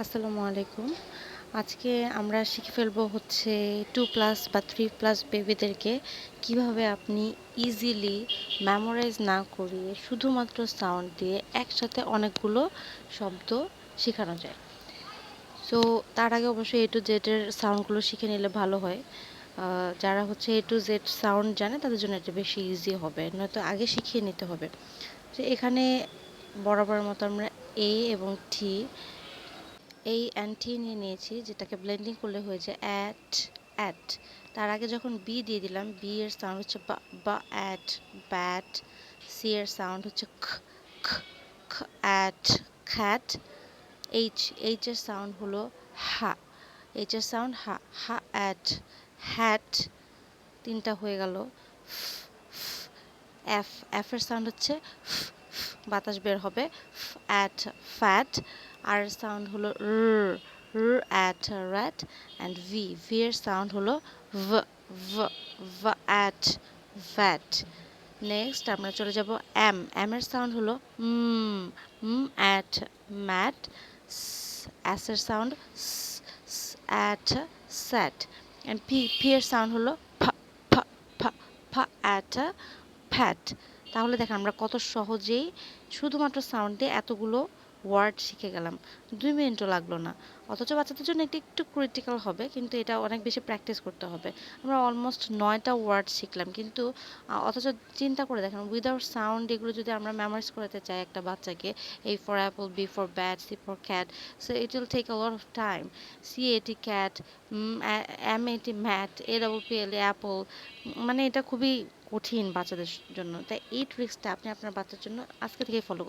আসসালামু আলাইকুম। আজকে আমরা শিখে ফেলবো হচ্ছে 2+ বা 3+ বেবিদেরকে কিভাবে আপনি ইজিলি মেমোরাইজ না করিয়ে শুধুমাত্র সাউন্ড দিয়ে একসাথে অনেকগুলো শব্দ শেখানো যায়। সো তার আগে অবশ্যই A to Z এর সাউন্ডগুলো শিখে নিলে ভালো হয়। যারা হচ্ছে A to Z সাউন্ড জানে তাদের জন্য এটা বেশি ইজি হবে, নয়তো আগে শিখিয়ে নিতে হবে। তো এখানে বরাবরের মতো আমরা A এবং T এই অ্যান্টি নিয়ে নিয়েছি, যেটাকে ব্লেন্ডিং করলে হয়েছে অ্যাট অ্যাট। তার আগে যখন বি দিয়ে দিলাম, বি এর সাউন্ড হচ্ছে বা বা অ্যাট ব্যাট। সি এর সাউন্ড হচ্ছে খ খ খ অ্যাট খ্যাট। এইচ এইচ এর সাউন্ড হলো হা, এইচ এর সাউন্ড হা হা অ্যাট হ্যাট। তিনটা হয়ে গেল। এফ এফ এর সাউন্ড হচ্ছে বাতাস বের হবে অ্যাট ফ্যাট। আর সাউন্ড হলো র র at rat. And V V এর সাউন্ড হলো ভ ভ ভ অ্যাট ভ্যাট। নেক্সট আমরা চলে যাব এম এম এর সাউন্ড হলো অ্যাট ম্যাট। এস এর sound at sat. And P P এর সাউন্ড হলো ফ ফ ফ ফ অ্যাট ফ্যাট। তাহলে দেখেন আমরা কত সহজেই শুধুমাত্র সাউন্ড দিয়ে এতগুলো ওয়ার্ড শিখে গেলাম, 2 মিনিটও লাগলো না। অথচ বাচ্চাদের জন্য এটি একটু ক্রিটিক্যাল হবে, কিন্তু এটা অনেক বেশি প্র্যাকটিস করতে হবে। আমরা অলমোস্ট 9টা ওয়ার্ড শিখলাম, কিন্তু অথচ চিন্তা করে দেখেন উইদাউট সাউন্ড এগুলো যদি আমরা মেমোরাইজ করাতে চাই একটা বাচ্চাকে, A for apple, B for bat, C for cat, so it will take a lot of time. CAT cat, MAT mat, APPL apple, মানে এটা খুবই কঠিন বাচ্চাদের জন্য। তাই এই ট্রিক্সটা আপনি আপনার বাচ্চার জন্য আজকে থেকেই ফলো